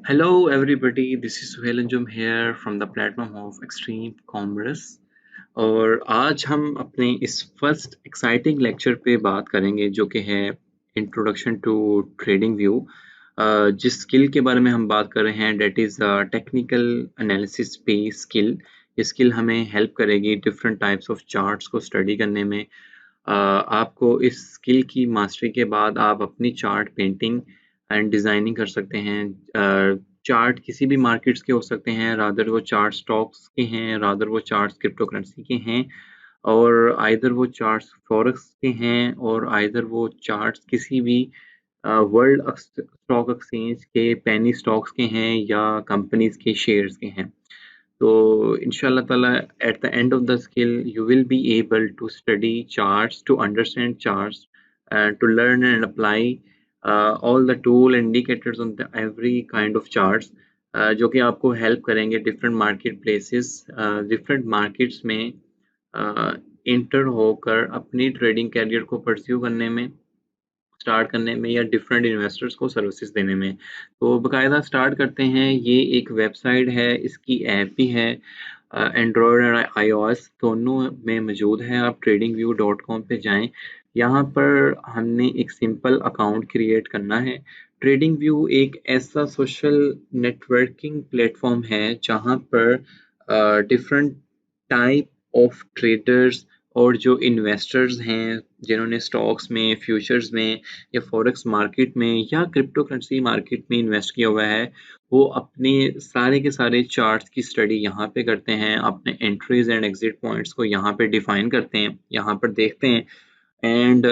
Hello, everybody. This is Suhail Anjum here from the platform of Extreme Commerce. और आज हम अपने इस फर्स्ट एक्साइटिंग लेक्चर पे बात करेंगे जो कि है इंट्रोडक्शन टू ट्रेडिंग व्यू। जिस स्किल के बारे में हम बात कर रहे हैं डेट इज़ टेक्निकल एनालिसिस पे स्किल। ये स्किल हमें हेल्प करेगी डिफरेंट टाइप्स ऑफ चार्ट्स को स्टडी करने में। आपको इस स्किल की मास्टरी के बाद आप अपनी चार्ट पेंटिंग एंड डिज़ाइनिंग कर सकते हैं। चार्ट किसी भी मार्केट्स के हो सकते हैं, रादर वो चार्ट स्टॉक्स के हैं, रादर वो चार्ट्स क्रिप्टो करेंसी के हैं, और आइदर वो चार्ट्स फॉरेक्स के हैं, और आइदर वो चार्ट्स किसी भी वर्ल्ड स्टॉक एक्सचेंज के पेनी स्टॉक्स के हैं या कंपनीज के शेयर्स के हैं। So inshallah ta'ala at the end of the skill you will be able to study charts, to understand charts, to learn and apply all the tool indicators on the every kind of charts, जो कि आपको help करेंगे different market places, different markets में inter होकर अपनी trading career को pursue करने में, स्टार्ट करने में, या डिफरेंट इन्वेस्टर्स को सर्विसेज देने में। तो बाकायदा स्टार्ट करते हैं। ये एक वेबसाइट है, इसकी ऐप भी है, एंड्रॉयड और आईओएस दोनों में मौजूद है। आप tradingview.com पे जाएं। यहाँ पर हमने एक सिंपल अकाउंट क्रिएट करना है। ट्रेडिंग व्यू एक ऐसा सोशल नेटवर्किंग प्लेटफॉर्म है जहाँ पर डिफरेंट टाइप ऑफ ट्रेडर्स और जो इन्वेस्टर्स हैं जिन्होंने स्टॉक्स में, फ्यूचर्स में, या फॉरेक्स मार्केट में, या क्रिप्टो करेंसी मार्केट में इन्वेस्ट किया हुआ है, वो अपने सारे के सारे चार्ट्स की स्टडी यहाँ पे करते हैं, अपने एंट्रीज एंड एग्जिट पॉइंट्स को यहाँ पे डिफाइन करते हैं, यहाँ पर देखते हैं। एंड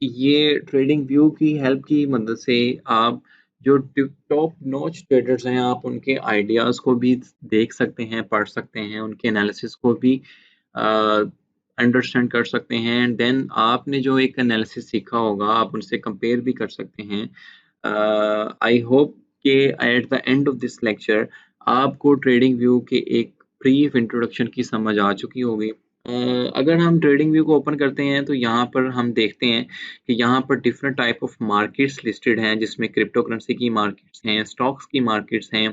ये ट्रेडिंग व्यू की हेल्प की मदद से आप जो टॉप नॉच ट्रेडर्स हैं, आप उनके आइडियाज़ को भी देख सकते हैं, पढ़ सकते हैं, उनके एनालिसिस को भी अंडरस्टैंड कर सकते हैं। एंड देन आपने जो एक एनालिसिस सीखा होगा आप उनसे कंपेयर भी कर सकते हैं। आई होप कि at the end of this lecture आपको ट्रेडिंग व्यू के एक ब्रीफ इंट्रोडक्शन की समझ आ चुकी होगी। अगर हम ट्रेडिंग व्यू को ओपन करते हैं तो यहाँ पर हम देखते हैं कि यहाँ पर different type of markets listed हैं, जिसमें क्रिप्टो करेंसी की मार्केट्स हैं, स्टॉक्स की मार्केट्स हैं,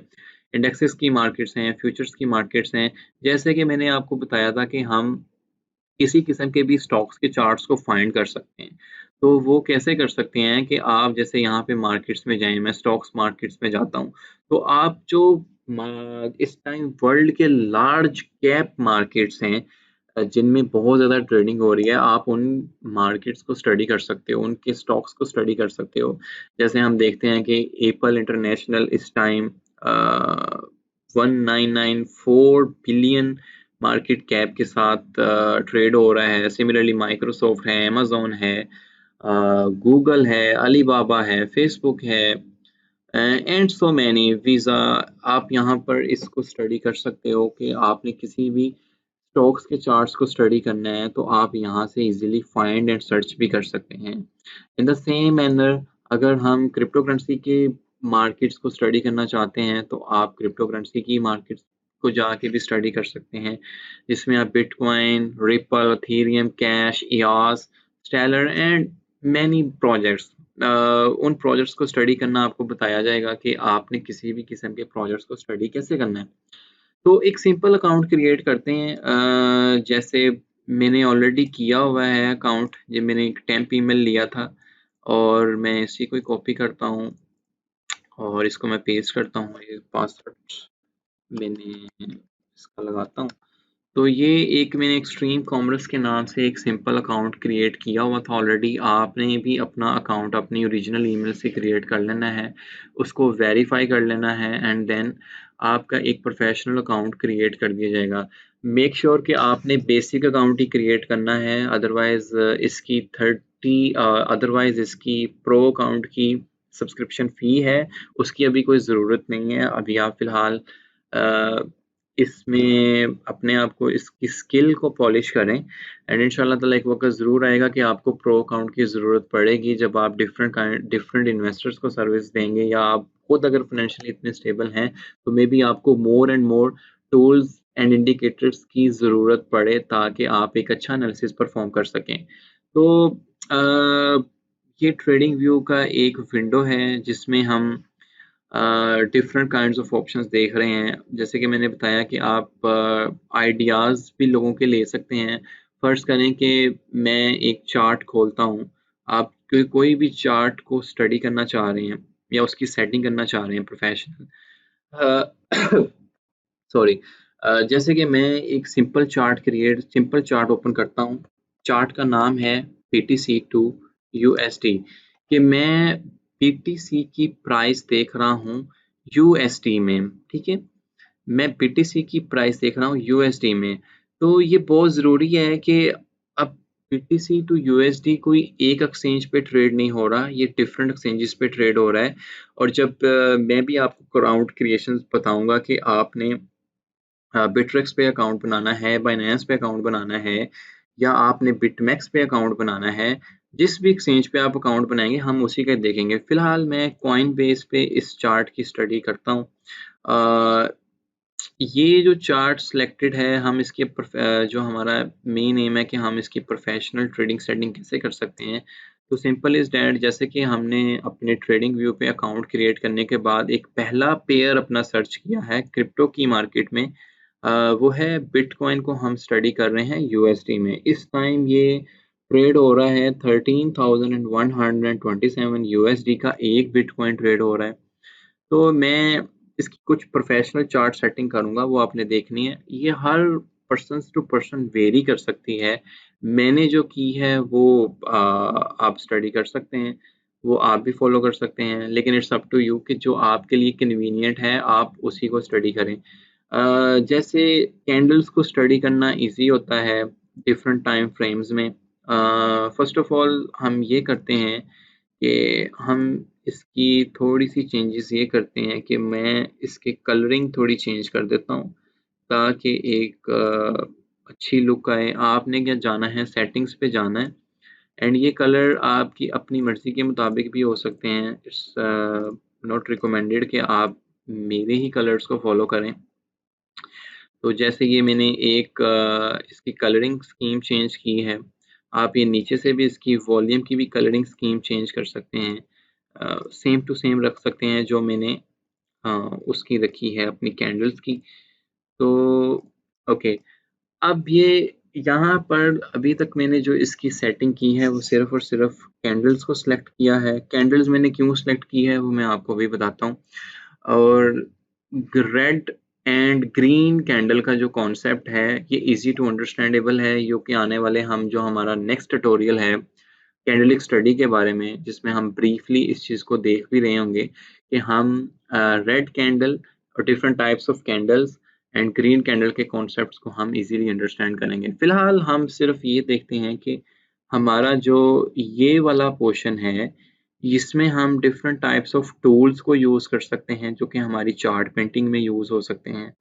इंडेक्सेस की मार्केट्स हैं, फ्यूचर्स की मार्केट्स हैं। जैसे कि मैंने आपको बताया था कि हम किसी किस्म के भी स्टॉक्स के चार्ट्स को फाइंड कर सकते हैं। तो वो कैसे कर सकते हैं कि आप जैसे यहाँ पे मार्केट्स में जाएँ, मैं स्टॉक्स मार्केट्स में जाता हूँ, तो आप जो इस टाइम वर्ल्ड के लार्ज कैप मार्केट्स हैं, जिनमें बहुत ज़्यादा ट्रेडिंग हो रही है, आप उन मार्केट्स को स्टडी कर सकते हो, उनके स्टॉक्स को स्टडी कर सकते हो। जैसे हम देखते हैं कि एप्पल इंटरनेशनल इस टाइम 1994 बिलियन मार्केट कैप के साथ ट्रेड हो रहा है। सिमिलरली माइक्रोसॉफ्ट है, अमेज़न है, गूगल है, अलीबाबा है, फेसबुक है, एंड सो मैनी, वीज़ा। आप यहाँ पर इसको स्टडी कर सकते हो कि आपने किसी भी स्टॉक्स के चार्ट्स को स्टडी करना है तो आप यहाँ से इजीली फाइंड एंड सर्च भी कर सकते हैं। इन द सेम मैनर अगर हम क्रिप्टो करेंसी के मार्केट्स को स्टडी करना चाहते हैं तो आप क्रिप्टो करेंसी की मार्केट्स को जाके भी स्टडी कर सकते हैं, जिसमें आप Bitcoin, Ripple, Ethereum cash, EOS, Stellar and many projects, उन प्रोजेक्ट्स को स्टडी करना आपको बताया जाएगा कि आपने किसी भी किस्म के प्रोजेक्ट्स को स्टडी कैसे करना है। तो एक सिंपल अकाउंट क्रिएट करते हैं। जैसे मैंने ऑलरेडी किया हुआ है अकाउंट, ये मैंने एक टेम्प ईमेल लिया था और मैं इसी को कॉपी करता हूँ और इसको मैं पेस्ट करता हूँ। ये पासवर्ड मैंने इसका लगाता हूँ। तो ये एक मैंने एक्सट्रीम कॉमर्स के नाम से एक सिंपल अकाउंट क्रिएट किया हुआ था ऑलरेडी। आपने भी अपना अकाउंट अपनी ओरिजिनल ईमेल से क्रिएट कर लेना है, उसको वेरीफाई कर लेना है, एंड देन आपका एक प्रोफेशनल अकाउंट क्रिएट कर दिया जाएगा। मेक श्योर कि आपने बेसिक अकाउंट ही क्रिएट करना है, अदरवाइज इसकी 30 अदरवाइज इसकी प्रो अकाउंट की सब्सक्रिप्शन फ़ी है, उसकी अभी कोई ज़रूरत नहीं है। अभी आप फ़िलहाल इसमें अपने आप को इसकी स्किल को पॉलिश करें, एंड इंशाल्लाह ताला एक वक़्त ज़रूर आएगा कि आपको प्रो अकाउंट की ज़रूरत पड़ेगी जब आप डिफरेंट इन्वेस्टर्स को सर्विस देंगे, या आप खुद अगर फाइनेंशियली इतने स्टेबल हैं तो मे बी आपको more and more tools and indicators की ज़रूरत पड़े ताकि आप एक अच्छा एनालिसिस परफॉर्म कर सकें। तो ये ट्रेडिंग व्यू का एक विंडो है जिसमें हम डिफरेंट काइंड्स ऑफ ऑप्शंस देख रहे हैं। जैसे कि मैंने बताया कि आप आइडियाज़ भी लोगों के ले सकते हैं। फ़र्ज़ करें कि मैं एक चार्ट खोलता हूँ, आप कोई भी चार्ट को स्टडी करना चाह रहे हैं या उसकी सेटिंग करना चाह रहे हैं प्रोफ़ेशनल। अ, सॉरी। जैसे कि मैं एक सिंपल चार्ट ओपन करता हूँ। चार्ट का नाम है बीटीसी टू यूएसडी, कि मैं बीटीसी की प्राइस देख रहा हूँ यूएसडी में, ठीक है? मैं बीटीसी की प्राइस देख रहा हूँ यूएसडी में। तो ये बहुत ज़रूरी है कि अब बीटीसी टू यूएसडी कोई एक एक्सचेंज पे ट्रेड नहीं हो रहा, ये डिफरेंट एक्सचेंजेस पे ट्रेड हो रहा है। और जब मैं भी आपको अकाउंट क्रिएशंस बताऊँगा कि आपने बिटरेक्स पे अकाउंट बनाना है, बाइनेंस पे अकाउंट बनाना है या आपने बिटमैक्स पे अकाउंट बनाना है, जिस भी एक्सचेंज पे आप अकाउंट बनाएँगे हम उसी का देखेंगे। फ़िलहाल मैं कॉइनबेस पे इस चार्ट की स्टडी करता हूँ। अ, ये जो चार्ट सिलेक्टेड है हम इसके जो हमारा मेन एम है कि हम इसकी प्रोफ़ेशनल ट्रेडिंग सेटिंग कैसे कर सकते हैं। तो सिंपल इज़ दैट, जैसे कि हमने अपने ट्रेडिंग व्यू पे अकाउंट क्रिएट करने के बाद एक पहला पेयर अपना सर्च किया है क्रिप्टो की मार्केट में। वो है बिटकॉइन को हम स्टडी कर रहे हैं यूएसडी में। इस टाइम ये ट्रेड हो रहा है 13,127 यूएसडी का एक बिटकॉइन ट्रेड हो रहा है। तो मैं इसकी कुछ प्रोफेशनल चार्ट सेटिंग करूँगा, वो आपने देखनी है। ये हर पर्सन्स टू पर्सन वेरी कर सकती है। मैंने जो की है वो आप स्टडी कर सकते हैं, वो आप भी फ़ॉलो कर सकते हैं, लेकिन इट्स अप टू यू कि जो आपके लिए कन्वीनिएंट है, आप उसी को स्टडी करें। जैसे कैंडल्स को स्टडी करना ईज़ी होता है डिफरेंट टाइम फ्रेम्स में। फ़र्स्ट ऑफ ऑल हम ये करते हैं कि हम इसकी थोड़ी-सी चेंजेस ये करते हैं कि मैं इसकी कलरिंग थोड़ी चेंज कर देता हूँ, ताकि एक अच्छी लुक आए। आपने क्या जाना है, सेटिंग्स पे जाना है एंड ये कलर आपकी अपनी मर्ज़ी के मुताबिक भी हो सकते हैं। इट्स नॉट रिकमेंडेड कि आप मेरे ही कलर्स को फ़ॉलो करें। तो जैसे ये मैंने एक इसकी कलरिंग स्कीम चेंज की है, आप ये नीचे से भी इसकी वॉल्यूम की भी कलरिंग स्कीम चेंज कर सकते हैं। सेम टू सेम रख सकते हैं जो मैंने अ, उसकी रखी है अपनी कैंडल्स की। तो ओके, अब ये यहाँ पर अभी तक मैंने जो इसकी सेटिंग की है वो सिर्फ़ और सिर्फ़ कैंडल्स को सिलेक्ट किया है। कैंडल्स मैंने क्यों सिलेक्ट की है वो मैं आपको अभी बताता हूँ। और रेड एंड ग्रीन कैंडल का जो कॉन्सेप्ट है ये इजी टू अंडरस्टैंडेबल है, जो कि आने वाले हम जो हमारा नेक्स्ट ट्यूटोरियल है कैंडलिक स्टडी के बारे में, जिसमें हम ब्रीफली इस चीज़ को देख भी रहे होंगे कि हम रेड कैंडल और different types of candles and green candle के कॉन्सेप्ट्स को हम इजीली अंडरस्टैंड करेंगे। फिलहाल हम सिर्फ ये देखते हैं कि हमारा जो ये वाला पोर्शन है, इसमें हम डिफरेंट टाइप्स ऑफ टूल्स को यूज़ कर सकते हैं जो कि हमारी चार्ट पेंटिंग में यूज़ हो सकते हैं।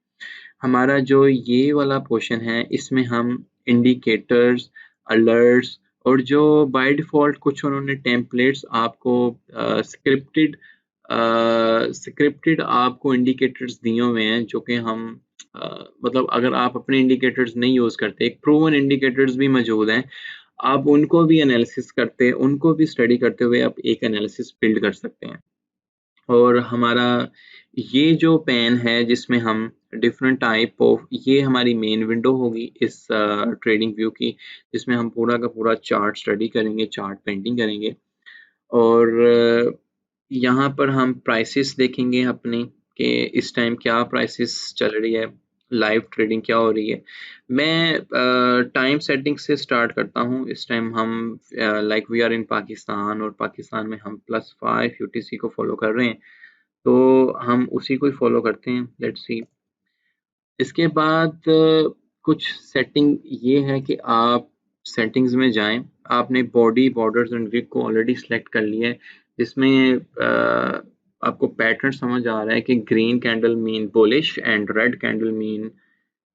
हमारा जो ये वाला पोर्शन है इसमें हम इंडिकेटर्स, अलर्ट्स और जो बाय डिफ़ॉल्ट कुछ उन्होंने टेम्पलेट्स आपको स्क्रिप्टेड आपको इंडिकेटर्स दिए हुए हैं जो कि हम मतलब अगर आप अपने इंडिकेटर्स नहीं यूज़ करते, एक प्रूवन इंडिकेटर्स भी मौजूद हैं। आप उनको भी एनालिसिस करते उनको भी स्टडी करते हुए आप एक एनालिसिस बिल्ड कर सकते हैं। और हमारा ये जो पेन है जिसमें हम डिफरेंट टाइप ऑफ, ये हमारी मेन विंडो होगी इस ट्रेडिंग व्यू की, जिसमें हम पूरा का पूरा चार्ट स्टडी करेंगे, चार्ट पेंटिंग करेंगे। और यहाँ पर हम प्राइसेस देखेंगे अपने कि इस टाइम क्या प्राइसेस चल रही है, लाइव ट्रेडिंग क्या हो रही है। मैं टाइम सेटिंग से स्टार्ट करता हूँ। इस टाइम हम like we are in Pakistan और पाकिस्तान में हम +5 यूटीसी को फॉलो कर रहे हैं। तो हम उसी को ही फॉलो करते हैं, लेट्स सी। इसके बाद कुछ सेटिंग ये है कि आप सेटिंग्स में जाएँ, आपने बॉडी, बॉर्डर्स एंड ग्रिड को ऑलरेडी सिलेक्ट कर लिया है, जिसमें आपको पैटर्न समझ आ रहा है कि green candle mean bullish and red candle mean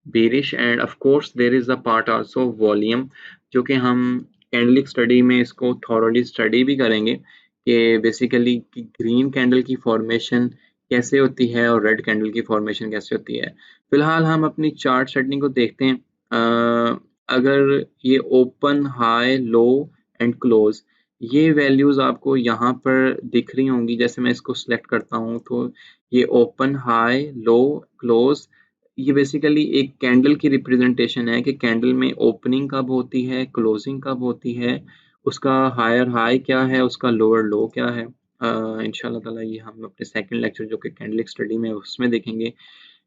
bearish and of course there is a part also volume, जो कि हम कैंडलिक स्टडी में इसको थॉरोली स्टडी भी करेंगे कि बेसिकली कि ग्रीन कैंडल की फॉर्मेशन कैसे होती है और रेड कैंडल की फॉर्मेशन कैसे होती है। फिलहाल हम अपनी चार्ट सेटिंग को देखते हैं। अगर ये open, high, low and close, ये वैल्यूज़ आपको यहाँ पर दिख रही होंगी। जैसे मैं इसको सिलेक्ट करता हूँ तो ये ओपन, हाई, लो, क्लोज़, ये बेसिकली एक कैंडल की रिप्रेजेंटेशन है कि कैंडल में ओपनिंग कब होती है, क्लोजिंग कब होती है, उसका हायर हाई क्या है, उसका लोअर लो क्या है। इंशाल्लाह ताला ये हम अपने सेकंड लेक्चर जो कि कैंडलिक स्टडी में है उसमें देखेंगे।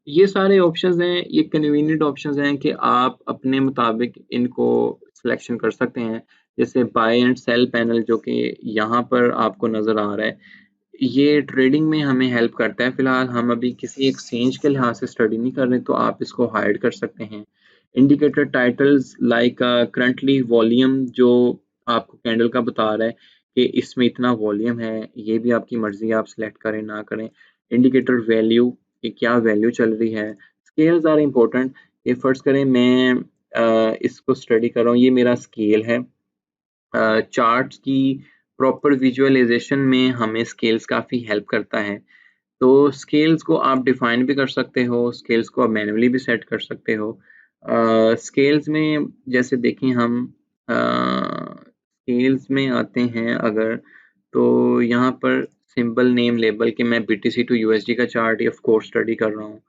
ये सारे ऑप्शंस हैं, ये कन्वीनिएंट ऑप्शंस हैं कि आप अपने मुताबिक इनको सिलेक्शन कर सकते हैं। जैसे बाय एंड सेल पैनल जो कि यहाँ पर आपको नज़र आ रहा है, ये ट्रेडिंग में हमें हेल्प करता है। फिलहाल हम अभी किसी एक्सचेंज के लिहाज से स्टडी नहीं कर रहे, तो आप इसको हाइड कर सकते हैं। Indicator titles like currently volume जो आपको कैंडल का बता रहा है कि इसमें इतना वॉल्यूम है, ये भी आपकी मर्जी है, आप सिलेक्ट करें ना करें। इंडिकेटर वैल्यू कि क्या वैल्यू चल रही है। Scales are important. ये फर्ज करें मैं इसको स्टडी कर रहा हूँ, ये मेरा स्केल है। चार्ट्स की प्रॉपर विजुअलाइजेशन में हमें स्केल्स काफ़ी हेल्प करता है। तो स्केल्स को आप डिफाइन भी कर सकते हो, स्केल्स को आप मैन्युअली भी सेट कर सकते हो। स्केल्स में जैसे देखें हम स्केल्स में आते हैं अगर, तो यहाँ पर सिंबल नेम लेबल के मैं बीटीसी टू यूएसडी का चार्ट ऑफ कोर्स स्टडी कर रहा हूँ।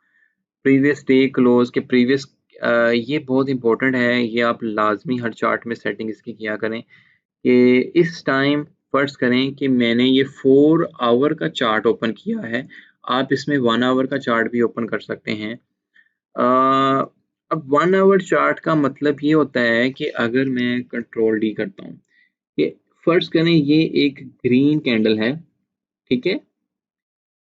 प्रीवियस डे क्लोज के प्रीवियस, ये बहुत इंपॉर्टेंट है, ये आप लाजमी हर चार्ट में सेटिंग इसकी किया करें कि इस टाइम फर्ज करें कि मैंने ये 4 आवर का चार्ट ओपन किया है, आप इसमें 1 आवर का चार्ट भी ओपन कर सकते हैं। अब 1 आवर चार्ट का मतलब ये होता है कि अगर मैं कंट्रोल डी करता हूँ, कि फर्ज करें ये एक ग्रीन कैंडल है, ठीक है?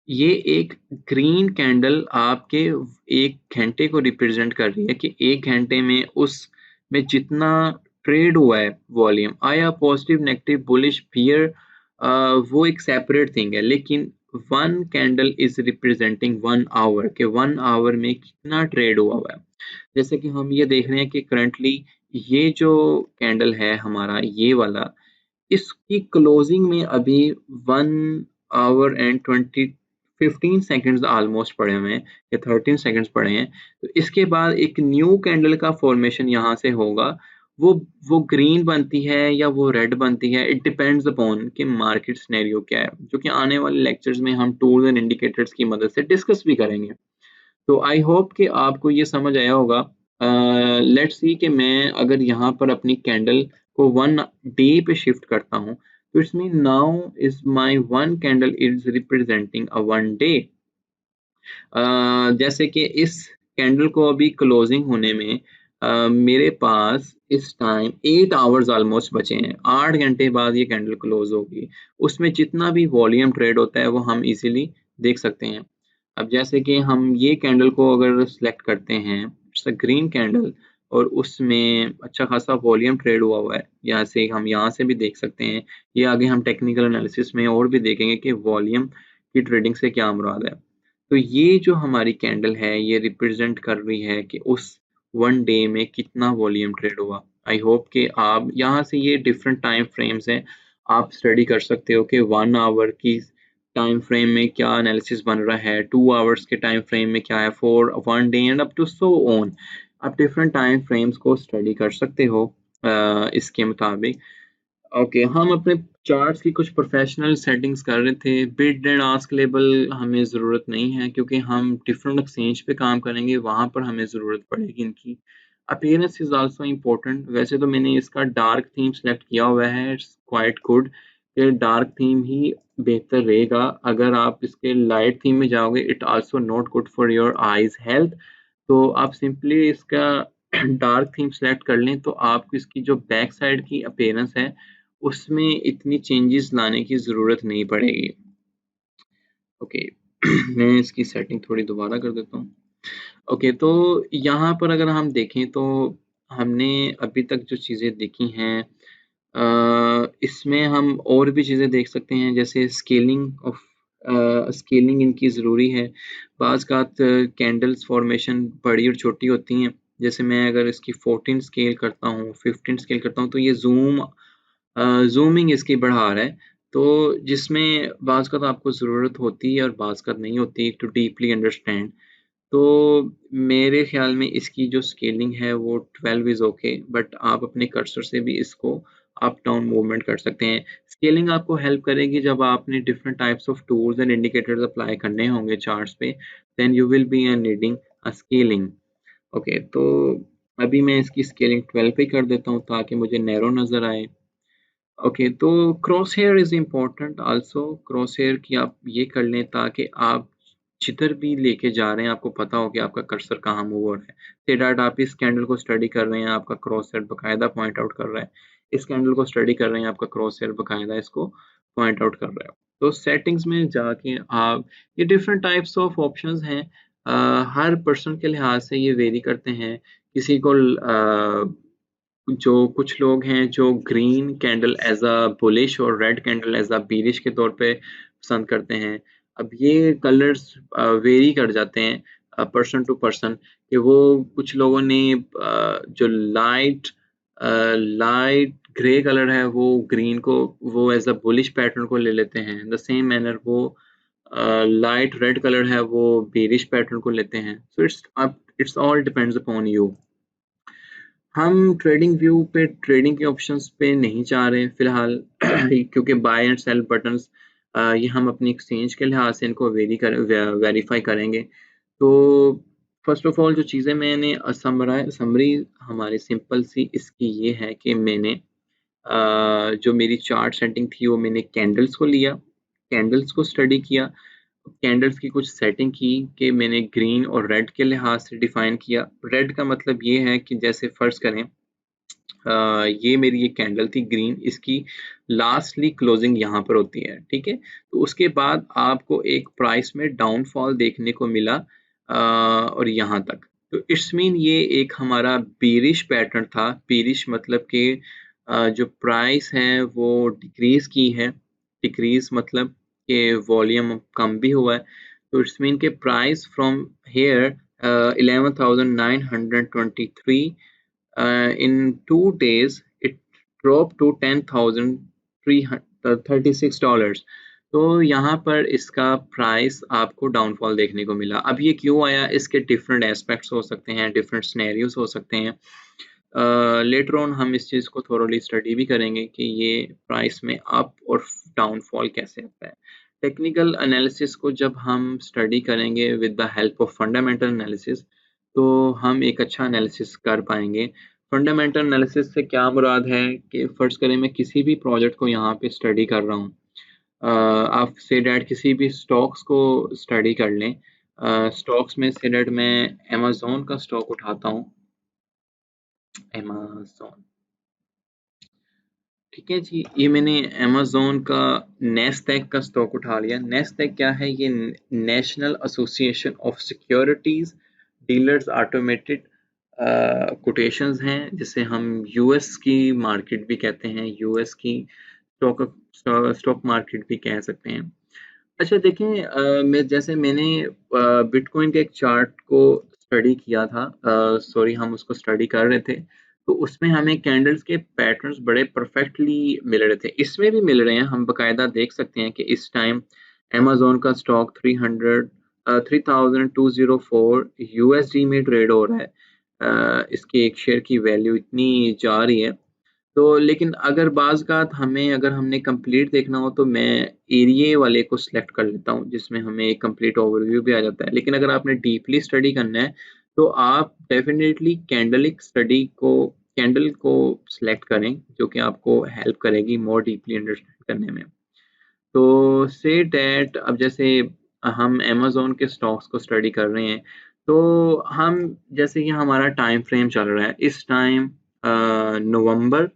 ये एक ग्रीन कैंडल आपके 1 घंटे को रिप्रेजेंट कर रही है कि 1 घंटे में उसमें जितना ट्रेड हुआ है वॉल्यूम, आया पॉजिटिव, नेगेटिव, बुलिश, बियर, वो एक सेपरेट थिंग है, लेकिन 1 कैंडल इज रिप्रेजेंटिंग 1 आवर के 1 आवर में कितना ट्रेड हुआ है। जैसे कि हम ये देख रहे हैं कि करंटली ये जो कैंडल है हमारा, ये वाला, इसकी क्लोजिंग में अभी 1 आवर एंड 15 सेकंड्स ऑलमोस्ट पड़े हुए हैं या 13 सेकंड्स पड़े हैं। तो इसके बाद एक न्यू कैंडल का फॉर्मेशन यहाँ से होगा। वो वो ग्रीन बनती है या वो रेड बनती है, इट डिपेंड्स अपॉन कि मार्केट सिनेरियो क्या है, जो कि आने वाले लेक्चर्स में हम टूल्स एंड इंडिकेटर्स की मदद से डिस्कस भी करेंगे। तो आई होप कि आपको ये समझ आया होगा। लेट्स सी कि मैं अगर यहाँ पर अपनी कैंडल को 1 डे पे शिफ्ट करता हूँ, तो it's mean now is my 1 candle is representing a 1 day. जैसे कि इस कैंडल को अभी क्लोजिंग होने में मेरे पास इस टाइम 8 आवर्स ऑलमोस्ट बचे हैं। 8 घंटे बाद ये कैंडल क्लोज होगी। उसमें जितना भी वॉल्यूम ट्रेड होता है वो हम इजीली देख सकते हैं। अब जैसे कि हम ये कैंडल को अगर सिलेक्ट करते हैं, इट्स अ ग्रीन कैंडल, और उसमें अच्छा खासा वॉल्यूम ट्रेड हुआ है, यहाँ से हम यहाँ से भी देख सकते हैं। ये आगे हम टेक्निकल एनालिसिस में और भी देखेंगे कि वॉल्यूम की ट्रेडिंग से क्या मुराद है। तो ये जो हमारी कैंडल है, ये रिप्रेजेंट कर रही है कि उस 1 डे में कितना वॉल्यूम ट्रेड हुआ। आई होप कि आप यहाँ से ये डिफरेंट टाइम फ्रेम्स हैं, आप स्टडी कर सकते हो कि 1 आवर की टाइम फ्रेम में क्या एनालिसिस बन रहा है, 2 आवर्स के टाइम फ्रेम में क्या है, 4 1 day and up to so on. आप डिफरेंट टाइम फ्रेम्स को स्टडी कर सकते हो इसके मुताबिक। ओके, हम अपने चार्ट्स की कुछ प्रोफेशनल सेटिंग्स कर रहे थे। बिड एंड आस्क लेबल हमें ज़रूरत नहीं है, क्योंकि हम डिफरेंट एक्सचेंज पे काम करेंगे, वहाँ पर हमें ज़रूरत पड़ेगी इनकी। Appearance is also important. वैसे तो मैंने इसका डार्क थीम सेलेक्ट किया हुआ है, इट्स क्वाइट गुड कि डार्क थीम ही बेहतर रहेगा। अगर आप इसके लाइट थीम में जाओगे, it also not good for your eyes health. तो आप सिंपली इसका डार्क थीम सेलेक्ट कर लें, तो आपको इसकी जो बैक साइड की अपीयरेंस है उसमें इतनी चेंजेस लाने की ज़रूरत नहीं पड़ेगी। ओके, मैं इसकी सेटिंग थोड़ी दोबारा कर देता हूँ। ओके, तो यहाँ पर अगर हम देखें तो हमने अभी तक जो चीज़ें देखी हैं, इसमें हम और भी चीज़ें देख सकते हैं, जैसे स्केलिंग इनकी ज़रूरी है। बाज़-औक़ात कैंडल्स फॉर्मेशन बड़ी और छोटी होती हैं। जैसे मैं अगर इसकी 14 स्केल करता हूँ, 15 स्केल करता हूँ, तो ये ज़ूमिंग इसकी बढ़ा रहा है। तो जिसमें बाज़-औक़ात आपको ज़रूरत होती है और बाज़-औक़ात नहीं होती टू डीपली अंडरस्टैंड। तो मेरे ख़्याल में इसकी जो स्केलिंग है वो 12 इज़ ओके, बट आप अपने कर्सर से भी इसको अप डाउन मूवमेंट कर सकते हैं। स्केलिंग आपको हेल्प करेगी जब आपने different types of tools and indicators apply करने होंगे चार्ट्स पे, then you will be needing a scaling. Okay, तो अभी मैं इसकी स्केलिंग 12 पे कर देता हूँ ताकि मुझे नैरो नज़र आए। ओके, तो crosshair is important also. Crosshair की आप ये कर लें ताकि आप जिधर भी लेके जा रहे हैं आपको पता हो कि आपका कर्सर कहाँ मूव हो रहा है। से दैट आप इस कैंडल को स्टडी कर रहे हैं, आपका क्रॉस हेयर बाकायदा पॉइंट आउट कर रहा है। इस कैंडल को स्टडी कर रहे हैं, आपका क्रॉस हेयर बाकायदा इसको पॉइंट आउट कर रहा है। तो सेटिंग्स में जाके आप ये डिफरेंट टाइप्स ऑफ ऑप्शंस हैं। हर पर्सन के लिहाज से ये वेरी करते हैं। किसी को जो कुछ लोग हैं जो green candle as a bullish और red candle as a bearish के तौर पे पसंद करते हैं। अब ये कलर्स वेरी कर जाते हैं पर्सन टू पर्सन कि वो कुछ लोगों ने जो लाइट ग्रे कलर है वो ग्रीन को वो एज़ अ बुलिश पैटर्न को ले लेते हैं। द सेम मैनर वो लाइट रेड कलर है वो बेरिश पैटर्न को लेते हैं। So it's all depends upon you. हम ट्रेडिंग व्यू पे ट्रेडिंग के ऑप्शंस पे नहीं जा रहे फिलहाल क्योंकि बाय एंड सेल बटन्स ये हम अपनी एक्सचेंज के लिहाज से इनको वेरीफाई करेंगे। तो फर्स्ट ऑफ ऑल जो चीज़ें मैंने समरी हमारी सिंपल सी इसकी ये है कि मैंने जो मेरी चार्ट सेटिंग थी वो मैंने कैंडल्स को लिया, कैंडल्स को स्टडी किया, कैंडल्स की कुछ सेटिंग की कि मैंने ग्रीन और रेड के लिहाज से डिफाइन किया। रेड का मतलब ये है कि जैसे फर्ज करें ये मेरी एक कैंडल थी ग्रीन, इसकी लास्टली क्लोजिंग यहाँ पर होती है, ठीक है। तो उसके बाद आपको एक प्राइस में डाउनफॉल देखने को मिला और यहाँ तक। तो इट्स मीन ये एक हमारा बेरिश पैटर्न था। बेरिश मतलब कि जो प्राइस है वो डिक्रीज की है। डिक्रीज मतलब कि वॉल्यूम कम भी हुआ है। तो इट्स मीन के price from here 11,923 in 2 days it dropped to $10,336। तो यहाँ पर इसका प्राइस आपको डाउनफॉल देखने को मिला। अब ये क्यों आया, इसके डिफरेंट एस्पेक्ट्स हो सकते हैं, डिफरेंट सिनेरियोज हो सकते हैं। लेटर ऑन हम इस चीज़ को थोरोली स्टडी भी करेंगे कि ये प्राइस में अप और डाउनफॉल कैसे आता है। टेक्निकल एनालिसिस को जब हम स्टडी करेंगे with the help of fundamental analysis तो हम एक अच्छा एनालिसिस कर पाएंगे। फंडामेंटल एनालिसिस से क्या मुराद है कि फ़र्ज़ करें मैं किसी भी प्रोजेक्ट को यहाँ पे स्टडी कर रहा हूँ। आप से डैट किसी भी स्टॉक्स को स्टडी कर लें। स्टॉक्स में से डैट मैं अमेज़न का स्टॉक उठाता हूँ। अमेज़न, ठीक है जी, ये मैंने अमेज़न का नैस्डैक का स्टॉक उठा लिया। नैस्डैक क्या है? ये national association of securities dealers automated quotations हैं, जिसे हम यूएस की मार्केट भी कहते हैं, यूएस की स्टॉक स्टॉक मार्केट भी कह सकते हैं। अच्छा देखें, मैंने बिटकॉइन के एक चार्ट को स्टडी किया था। सॉरी, हम उसको स्टडी कर रहे थे, तो उसमें हमें कैंडल्स के पैटर्न्स बड़े परफेक्टली मिल रहे थे। इसमें भी मिल रहे हैं, हम बकायदा देख सकते हैं कि इस टाइम अमेज़न का स्टॉक 3204 यूएसडी में ट्रेड हो रहा है। इसके एक शेयर की वैल्यू इतनी जा रही है। तो लेकिन अगर हमने कंप्लीट देखना हो तो मैं एरिए वाले को सिलेक्ट कर लेता हूँ, जिसमें हमें एक कंप्लीट ओवरव्यू भी आ जाता है। लेकिन अगर आपने डीपली स्टडी करना है तो आप डेफिनेटली कैंडल को सिलेक्ट करें, जो कि आपको हेल्प करेगी मोर डीपली अंडरस्टैंड करने में। तो से डैट अब जैसे हम अमेज़न के स्टॉक्स को स्टडी कर रहे हैं, तो हम जैसे कि हमारा टाइम फ्रेम चल रहा है इस टाइम नवंबर,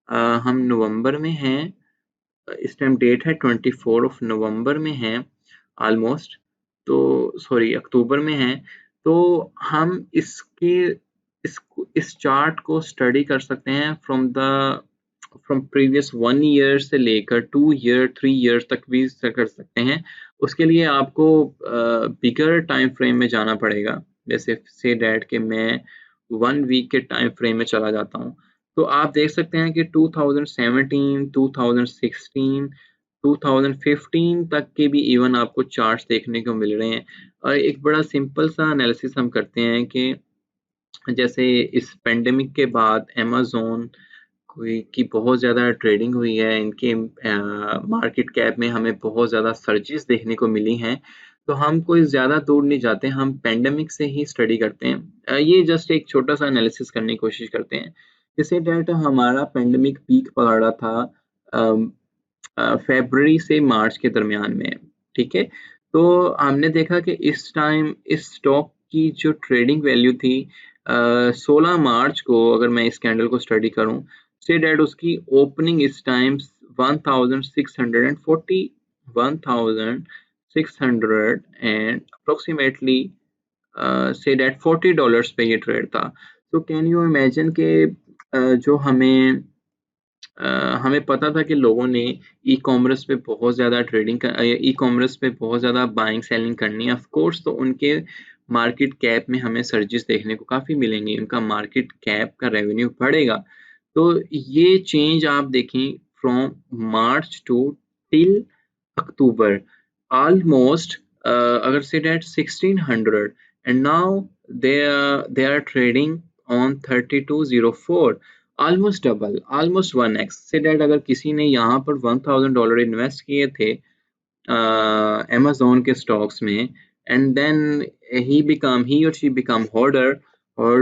हम नवंबर में हैं। इस टाइम डेट है 24 ऑफ नवंबर में है ऑलमोस्ट। तो सॉरी, अक्टूबर में है। तो हम इस चार्ट को स्टडी कर सकते हैं फ्रॉम प्रीवियस 1 ईयर से लेकर 2 ईयर 3 ईयर्स तक भी कर सकते हैं। उसके लिए आपको बिगर टाइम फ्रेम में जाना पड़ेगा। जैसे से डैट कि मैं 1 वीक के टाइम फ्रेम में चला जाता हूँ। तो आप देख सकते हैं कि 2017, 2016, 2015 तक के भी इवन आपको चार्ट्स देखने को मिल रहे हैं। और एक बड़ा सिंपल सा एनालिसिस हम करते हैं कि जैसे इस पेंडेमिक के बाद अमेज़न हुई कि बहुत ज़्यादा ट्रेडिंग हुई है, इनके मार्केट कैप में हमें बहुत ज़्यादा सर्जेस देखने को मिली हैं, तो हम कोई ज़्यादा दूर नहीं जाते, हम पैंडेमिक से ही स्टडी करते हैं। ये जस्ट एक छोटा-सा एनालिसिस करने की कोशिश करते हैं। जैसे दैट हमारा पैंडेमिक पीक पकड़ा था अम, फ़रवरी से मार्च के दरमियान में, ठीक है? तो हमने देखा कि इस टाइम इस स्टॉक की जो ट्रेडिंग वैल्यू थी 16 मार्च को अगर मैं इस कैंडल को स्टडी करूँ, से दैट उसकी ओपनिंग इस time 1640 1600 and approximately say that $40 पे ये ट्रेड था। तो कैन यू इमेजिन कि जो हमें पता था कि लोगों ने ई-कॉमर्स पे बहुत ज़्यादा ई-कॉमर्स पे बहुत ज़्यादा बाइंग सेलिंग करनी है ऑफ कोर्स, तो उनके मार्केट कैप में हमें सर्जेस देखने को काफ़ी मिलेंगी, उनका मार्केट कैप का रेवेन्यू बढ़ेगा। तो ये चेंज आप देखें from March two till October almost अगर say that 1600 and now they are trading on 3204 almost double almost 1x say that अगर किसी ने यहाँ पर $1000 इन्वेस्ट किए थे Amazon के स्टॉक्स में and then he or she become hoard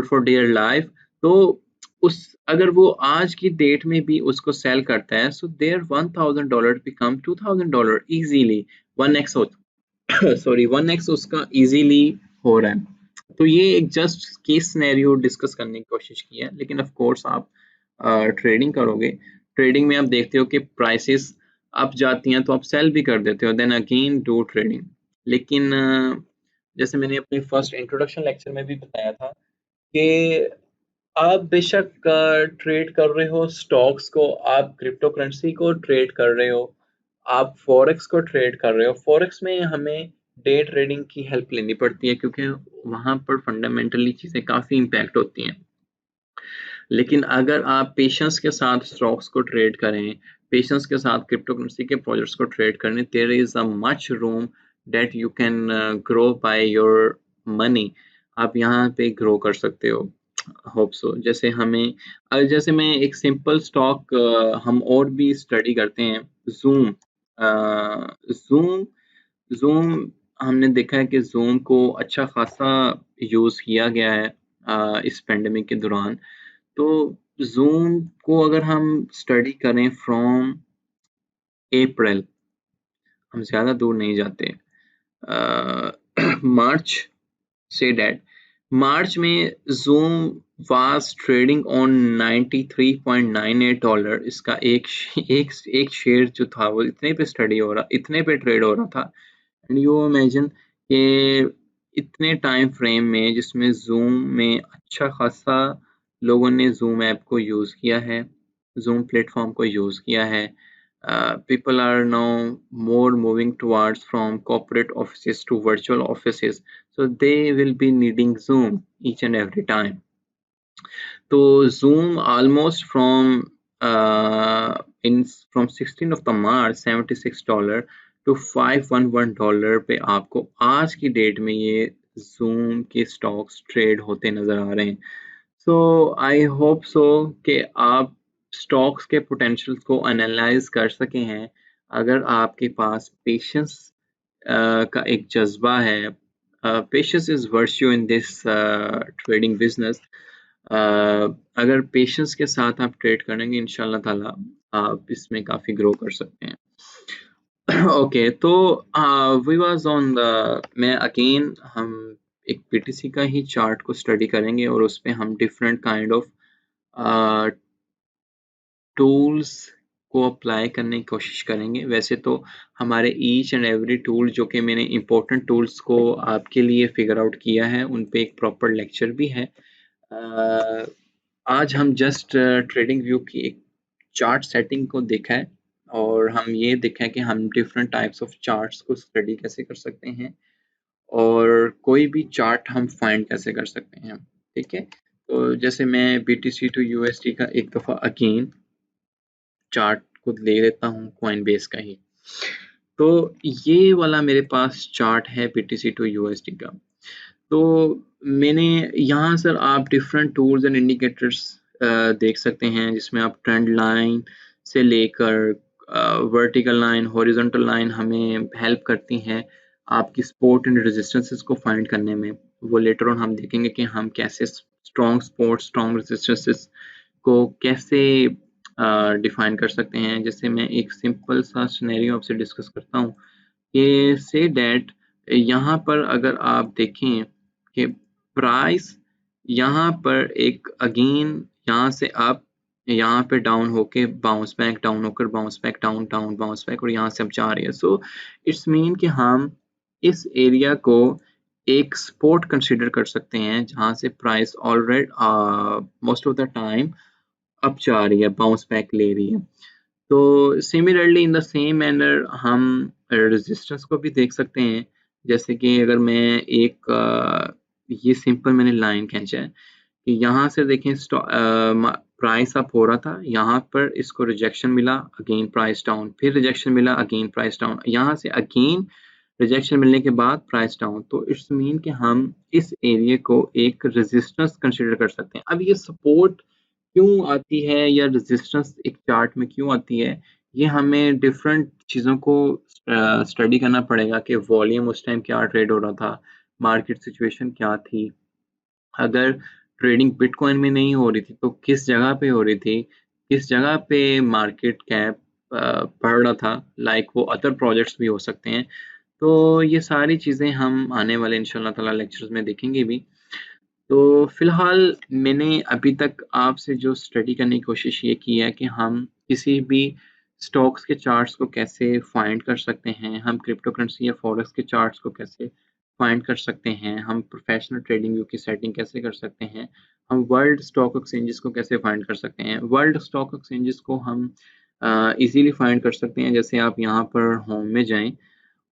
for their life, तो उस अगर वो आज की डेट में भी उसको सेल करता है so their $1000 become $2000 easily 1x हो सॉरी 1x उसका इजीली हो रहा है। तो ये एक जस्ट केस सिनेरियो डिस्कस करने की कोशिश की है, लेकिन ऑफ कोर्स आप ट्रेडिंग करोगे, ट्रेडिंग में आप देखते हो कि प्राइसेस अप जाती हैं तो आप सेल भी कर देते हो, देन अगेन डू ट्रेडिंग। लेकिन जैसे मैंने अपने फर्स्ट इंट्रोडक्शन लेक्चर में भी बताया था कि आप बेशक ट्रेड कर रहे हो स्टॉक्स को, आप क्रिप्टो करेंसी को ट्रेड कर रहे हो, आप फॉरेक्स को ट्रेड कर रहे हो। फॉरेक्स में हमें डे ट्रेडिंग की हेल्प लेनी पड़ती है क्योंकि वहाँ पर फंडामेंटली चीज़ें काफ़ी इम्पैक्ट होती हैं। लेकिन अगर आप पेशेंस के साथ स्टॉक्स को ट्रेड करें, पेशेंस के साथ क्रिप्टो करेंसी के प्रोजेक्ट्स को ट्रेड करें, there is a much room that you can grow by your money. आप यहाँ पे ग्रो कर सकते हो। Hope so. जैसे मैं एक सिंपल स्टॉक हम और भी स्टडी करते हैं, ज़ूम। ज़ूम ज़ूम हमने देखा है कि ज़ूम को अच्छा खासा यूज़ किया गया है इस पेंडेमिक के दौरान। तो ज़ूम को अगर हम स्टडी करें फ्रॉम अप्रैल, हम ज़्यादा दूर नहीं जाते, मार्च से दैट मार्च में ज़ूम वाज ट्रेडिंग ऑन $93.98। इसका एक शेयर जो था वो इतने पे ट्रेड हो रहा था। एंड यू इमेजिन कि इतने टाइम फ्रेम में जिसमें ज़ूम में अच्छा खासा लोगों ने ज़ूम ऐप को यूज़ किया है, ज़ूम प्लेटफॉर्म को यूज़ किया है। People are now more moving towards from corporate offices to virtual offices, so they will be needing Zoom each and every time. So Zoom almost from 16th of the March $76 to $511 पे आपको आज की date में ये Zoom के stocks trade होते नजर आ रहे हैं। सो आई होप सो कि आप स्टॉक्स के पोटेंशियल को एनालाइज कर सके हैं। अगर आपके पास पेशेंस का एक जज्बा है, patience is virtue in this trading business. अगर पेशेंस के साथ आप ट्रेड करेंगे इंशाल्लाह ताला आप इसमें काफ़ी ग्रो कर सकते हैं। ओके तो वी वाज ऑन द मैं अगेन हम एक पीटीसी का ही चार्ट को स्टडी करेंगे और उस पे हम डिफरेंट काइंड ऑफ टूल्स को अप्लाई करने की कोशिश करेंगे। वैसे तो हमारे ईच एंड एवरी टूल जो कि मैंने इम्पोर्टेंट टूल्स को आपके लिए फिगर आउट किया है उन पे एक प्रॉपर लेक्चर भी है। आज हम जस्ट ट्रेडिंग व्यू की एक चार्ट सेटिंग को देखा है और हम ये देखा है कि हम डिफरेंट टाइप्स ऑफ चार्ट्स को स्टडी कैसे कर सकते हैं और कोई भी चार्ट हम फाइंड कैसे कर सकते हैं। ठीक है, तो जैसे मैं BTC टू USD का एक दफ़ा अगेन चार्ट को ले लेता हूँ कॉइनबेस का ही। तो ये वाला मेरे पास चार्ट है BTC टू USD का। तो मैंने यहाँ सर आप डिफरेंट टूल्स एंड इंडिकेटर्स देख सकते हैं जिसमें आप ट्रेंड लाइन से लेकर वर्टिकल लाइन, हॉरिजॉन्टल लाइन हमें हेल्प करती हैं आपकी सपोर्ट एंड रेजिस्टेंसेस को फाइंड करने में। वो लेटर ऑन हम देखेंगे कि हम कैसे स्ट्रॉन्ग सपोर्ट, स्ट्रॉन्ग रेजिस्टेंसेस को कैसे डिफाइन कर सकते हैं। जैसे मैं एक सिंपल सा सिनेरियो आपसे डिस्कस करता हूँ कि से दैट यहाँ पर अगर आप देखें कि प्राइस यहाँ पर एक अगेन यहाँ से अप, यहाँ पे डाउन होके बाउंस बैक, डाउन होकर bounce back, down down bounce back, और यहाँ से अब जा रही है। सो इट्स मीन कि हम इस एरिया को एक सपोर्ट कंसीडर कर सकते हैं जहाँ से price already most of the time up जा रही है, बाउंस बैक ले रही है। तो similarly in the same manner हम रेजिस्टेंस को भी देख सकते हैं। जैसे कि अगर मैं एक ये सिंपल मैंने लाइन खींचा है कि यहाँ से देखें प्राइस अप हो रहा था, यहाँ पर इसको रिजेक्शन मिला, अगेन प्राइस डाउन, फिर रिजेक्शन मिला, अगेन प्राइस डाउन, यहाँ से अगेन रिजेक्शन मिलने के बाद प्राइस डाउन। तो इट्स मीन कि हम इस एरिया को एक रेजिस्टेंस कंसीडर कर सकते हैं। अब ये सपोर्ट क्यों आती है या रेजिस्टेंस एक चार्ट में क्यों आती है, ये हमें डिफरेंट चीज़ों को स्टडी करना पड़ेगा कि वॉल्यूम उस टाइम क्या ट्रेड हो रहा था, मार्केट सिचुएशन क्या थी, अगर ट्रेडिंग बिटकॉइन में नहीं हो रही थी तो किस जगह पे हो रही थी, किस जगह पे मार्केट कैप बढ़ रहा था, लाइक वो अदर प्रोजेक्ट्स भी हो सकते हैं। तो ये सारी चीज़ें हम आने वाले इंशाल्लाह ताला लेक्चर्स में देखेंगे भी। तो फिलहाल मैंने अभी तक आपसे जो स्टडी करने की कोशिश ये की है कि हम किसी भी स्टॉक्स के चार्ट्स को कैसे फाइंड कर सकते हैं, हम क्रिप्टो करेंसी या फॉरेक्स के चार्ट्स को कैसे फाइंड कर सकते हैं, हम प्रोफेशनल ट्रेडिंग व्यू की सेटिंग कैसे कर सकते हैं, हम वर्ल्ड स्टॉक एक्सचेंजेस को कैसे फाइंड कर सकते हैं। वर्ल्ड स्टॉक एक्सचेंजेस को हम इजीली फाइंड कर सकते हैं। जैसे आप यहाँ पर होम में जाएं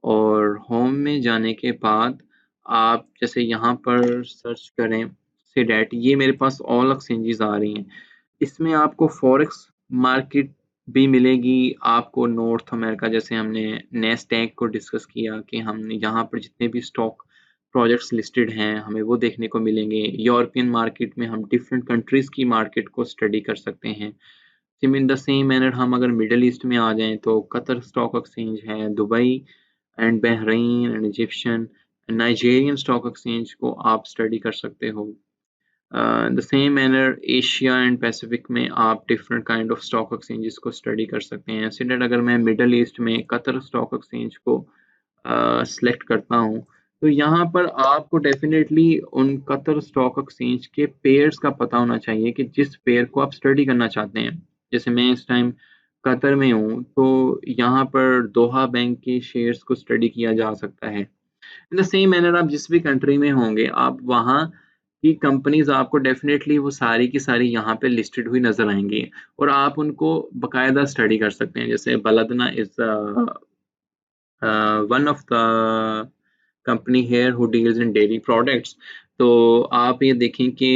और होम में जाने के बाद आप जैसे यहाँ पर सर्च करें से डैट, ये मेरे पास ऑल एक्सचेंजेस आ रही हैं। इसमें आपको फॉरेक्स मार्केट भी मिलेगी, आपको नॉर्थ अमेरिका, जैसे हमने नैस्डैक को डिस्कस किया कि हमने यहाँ पर जितने भी स्टॉक प्रोजेक्ट्स लिस्टेड हैं हमें वो देखने को मिलेंगे। यूरोपियन मार्केट में हम डिफरेंट कंट्रीज़ की मार्केट को स्टडी कर सकते हैं। SIM in the same manner हम अगर मिडल ईस्ट में आ जाएँ तो कतर स्टॉक एक्सचेंज है, Dubai and Bahrain and Egyptian Nigerian stock exchange को आप स्टडी कर सकते हो। The same manner Asia and Pacific में आप different kind of stock exchanges को स्टडी कर सकते हैं। सिमिलर अगर मैं मिडल ईस्ट में कतर स्टॉक एक्सचेंज को सेलेक्ट करता हूँ तो यहाँ पर आपको डेफिनेटली उन कतर स्टॉक एक्सचेंज के पेयर्स का पता होना चाहिए कि जिस पेयर को आप स्टडी करना चाहते हैं। जैसे मैं इस टाइम कतर में हूँ तो यहाँ पर दोहा बैंक के शेयर्स को स्टडी किया जा सकता है। इन द सेम मैनर आप जिस भी कंट्री में होंगे आप वहाँ की कंपनीज आपको डेफिनेटली वो सारी की सारी यहाँ पे लिस्टेड हुई नजर आएंगी और आप उनको बकायदा स्टडी कर सकते हैं। जैसे बलदना is one of the company here who deals in dairy products। तो आप ये देखें कि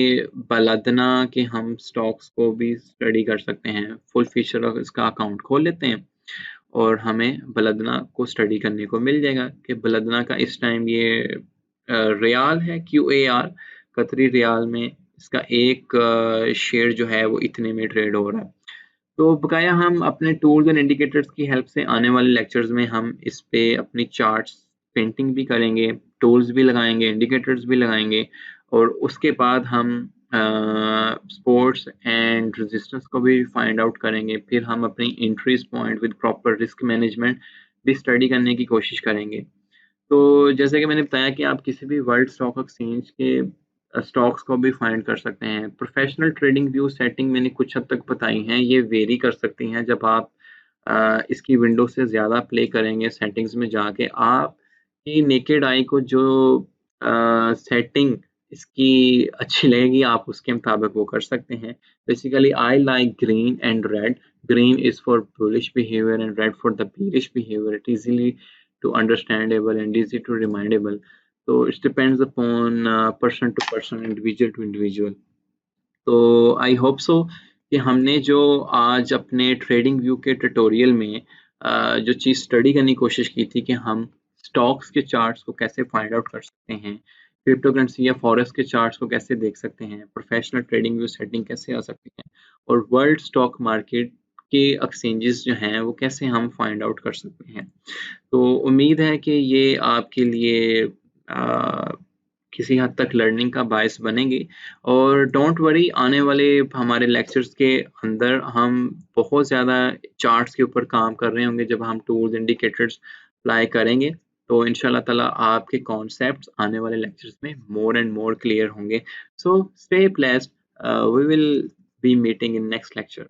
बलदना के हम स्टॉक्स को भी स्टडी कर सकते हैं। फुल फीचर ऑफ इसका अकाउंट खोल लेते हैं और हमें बलदना को स्टडी करने को मिल जाएगा कि बलदना का इस टाइम ये रियाल है, QAR कतरी रियाल में इसका एक शेयर जो है वो इतने में ट्रेड हो रहा है। तो बकाया हम अपने टूल्स एंड इंडिकेटर्स की हेल्प से आने वाले लेक्चर्स में हम इस पे अपनी चार्ट्स पेंटिंग भी करेंगे, टूल्स भी लगाएंगे, इंडिकेटर्स भी लगाएंगे और उसके बाद हम सपोर्ट्स एंड रेजिस्टेंस को भी फाइंड आउट करेंगे। फिर हम अपनी entries point with proper risk management भी स्टडी करने की कोशिश करेंगे। तो जैसे कि मैंने बताया कि आप किसी भी वर्ल्ड स्टॉक एक्सचेंज के स्टॉक्स को भी फाइंड कर सकते हैं। प्रोफेशनल ट्रेडिंग व्यू सेटिंग मैंने कुछ हद तक बताई हैं, ये वेरी कर सकती हैं। जब आप इसकी विंडो से ज़्यादा प्ले करेंगे सेटिंग्स में जाके आपकी नेकेड आई को जो सेटिंग इसकी अच्छी लगेगी आप उसके मुताबिक वो कर सकते हैं। Basically I like green and red. Green is for bullish behaviour and red for the bearish behavior. It easily to understandable and easy to remindable. So it depends upon person to person, individual to individual. तो I hope so कि हमने जो आज अपने trading view के tutorial में जो चीज़ study करने की कोशिश की थी कि हम स्टॉक्स के चार्ट्स को कैसे फाइंड आउट कर सकते हैं, क्रिप्टो करेंसी या फॉरेक्स के चार्ट्स को कैसे देख सकते हैं, प्रोफेशनल ट्रेडिंग व्यू सेटिंग कैसे आ सकती है, और वर्ल्ड स्टॉक मार्केट के एक्सचेंजेस जो हैं वो कैसे हम फाइंड आउट कर सकते हैं। तो उम्मीद है कि ये आपके लिए किसी हद तक लर्निंग का बायस बनेंगे, और डोंट वरी, आने वाले हमारे लेक्चर्स के अंदर हम बहुत ज़्यादा चार्ट्स के ऊपर काम कर रहे होंगे जब हम टूल्स इंडिकेटर्स अप्लाई करेंगे। तो इंशाल्लाह ताला आपके कॉन्सेप्ट्स आने वाले लेक्चर्स में मोर एंड मोर क्लियर होंगे। So stay blessed, we will be meeting in next lecture.